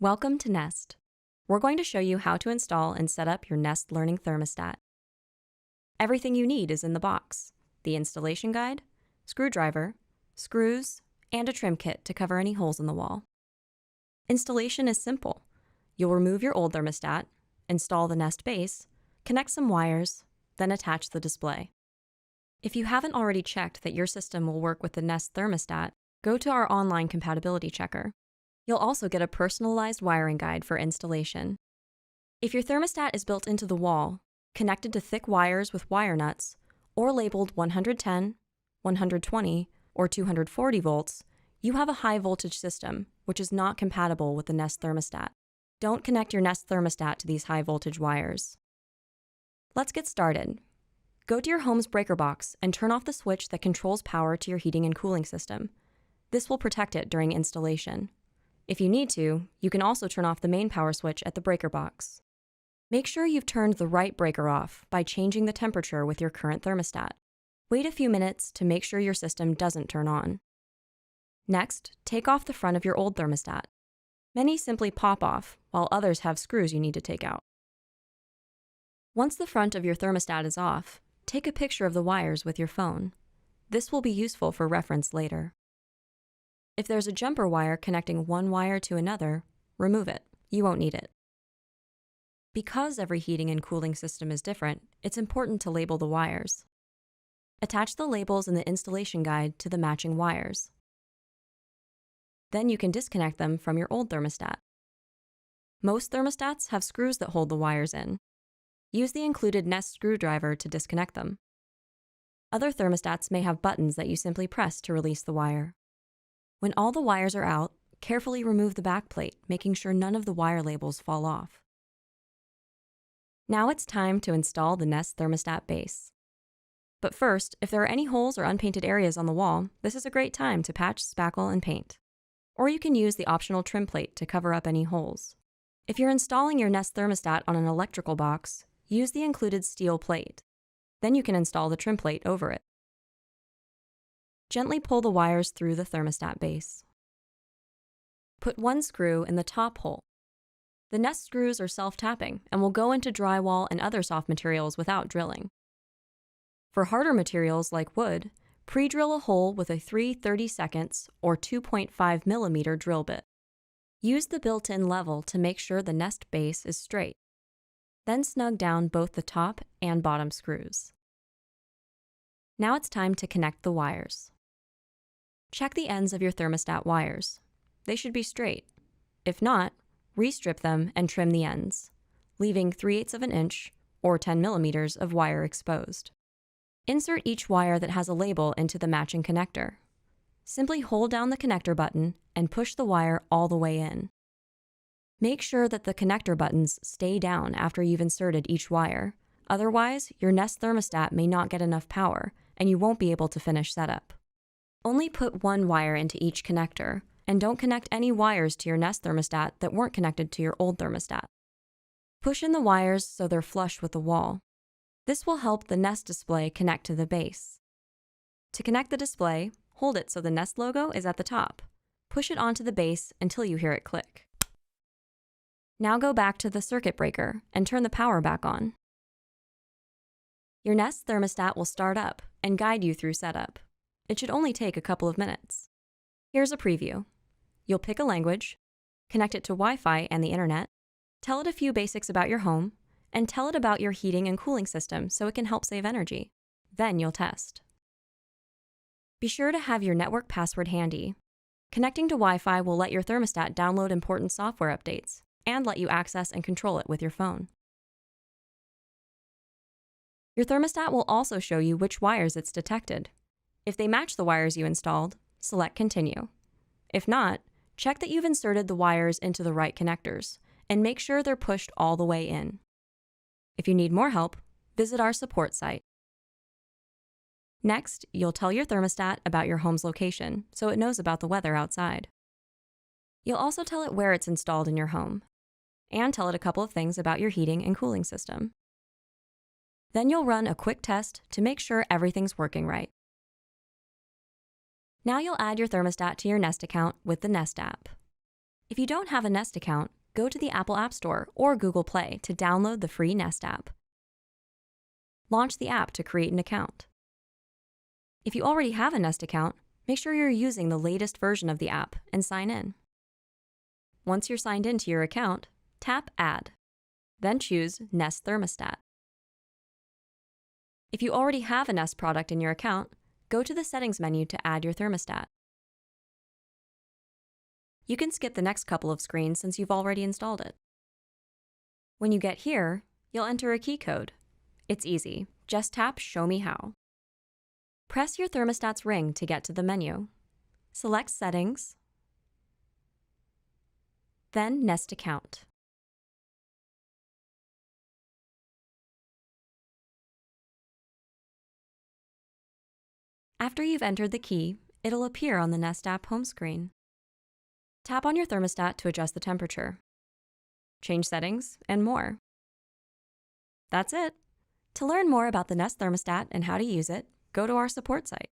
Welcome to Nest. We're going to show you how to install and set up your Nest Learning Thermostat. Everything you need is in the box: the installation guide, screwdriver, screws, and a trim kit to cover any holes in the wall. Installation is simple. You'll remove your old thermostat, install the Nest base, connect some wires, then attach the display. If you haven't already checked that your system will work with the Nest thermostat, go to our online compatibility checker. You'll also get a personalized wiring guide for installation. If your thermostat is built into the wall, connected to thick wires with wire nuts, or labeled 110, 120, or 240 volts, you have a high voltage system, which is not compatible with the Nest thermostat. Don't connect your Nest thermostat to these high voltage wires. Let's get started. Go to your home's breaker box and turn off the switch that controls power to your heating and cooling system. This will protect it during installation. If you need to, you can also turn off the main power switch at the breaker box. Make sure you've turned the right breaker off by changing the temperature with your current thermostat. Wait a few minutes to make sure your system doesn't turn on. Next, take off the front of your old thermostat. Many simply pop off, while others have screws you need to take out. Once the front of your thermostat is off, take a picture of the wires with your phone. This will be useful for reference later. If there's a jumper wire connecting one wire to another, remove it. You won't need it. Because every heating and cooling system is different, it's important to label the wires. Attach the labels in the installation guide to the matching wires. Then you can disconnect them from your old thermostat. Most thermostats have screws that hold the wires in. Use the included Nest screwdriver to disconnect them. Other thermostats may have buttons that you simply press to release the wire. When all the wires are out, carefully remove the backplate, making sure none of the wire labels fall off. Now it's time to install the Nest thermostat base. But first, if there are any holes or unpainted areas on the wall, this is a great time to patch, spackle, and paint. Or you can use the optional trim plate to cover up any holes. If you're installing your Nest thermostat on an electrical box, use the included steel plate. Then you can install the trim plate over it. Gently pull the wires through the thermostat base. Put one screw in the top hole. The Nest screws are self-tapping and will go into drywall and other soft materials without drilling. For harder materials like wood, pre-drill a hole with a 3/32 or 2.5 millimeter drill bit. Use the built-in level to make sure the Nest base is straight. Then snug down both the top and bottom screws. Now it's time to connect the wires. Check the ends of your thermostat wires. They should be straight. If not, restrip them and trim the ends, leaving 3/8 of an inch or 10 millimeters of wire exposed. Insert each wire that has a label into the matching connector. Simply hold down the connector button and push the wire all the way in. Make sure that the connector buttons stay down after you've inserted each wire. Otherwise, your Nest thermostat may not get enough power and you won't be able to finish setup. Only put one wire into each connector, and don't connect any wires to your Nest thermostat that weren't connected to your old thermostat. Push in the wires so they're flush with the wall. This will help the Nest display connect to the base. To connect the display, hold it so the Nest logo is at the top. Push it onto the base until you hear it click. Now go back to the circuit breaker and turn the power back on. Your Nest thermostat will start up and guide you through setup. It should only take a couple of minutes. Here's a preview. You'll pick a language, connect it to Wi-Fi and the internet, tell it a few basics about your home, and tell it about your heating and cooling system so it can help save energy. Then you'll test. Be sure to have your network password handy. Connecting to Wi-Fi will let your thermostat download important software updates and let you access and control it with your phone. Your thermostat will also show you which wires it's detected. If they match the wires you installed, select Continue. If not, check that you've inserted the wires into the right connectors and make sure they're pushed all the way in. If you need more help, visit our support site. Next, you'll tell your thermostat about your home's location so it knows about the weather outside. You'll also tell it where it's installed in your home, and tell it a couple of things about your heating and cooling system. Then you'll run a quick test to make sure everything's working right. Now you'll add your thermostat to your Nest account with the Nest app. If you don't have a Nest account, go to the Apple App Store or Google Play to download the free Nest app. Launch the app to create an account. If you already have a Nest account, make sure you're using the latest version of the app and sign in. Once you're signed into your account, tap Add. Then choose Nest Thermostat. If you already have a Nest product in your account, go to the Settings menu to add your thermostat. You can skip the next couple of screens since you've already installed it. When you get here, you'll enter a key code. It's easy. Just tap Show Me How. Press your thermostat's ring to get to the menu. Select Settings, then Nest Account. After you've entered the key, it'll appear on the Nest app home screen. Tap on your thermostat to adjust the temperature, change settings, and more. That's it. To learn more about the Nest thermostat and how to use it, go to our support site.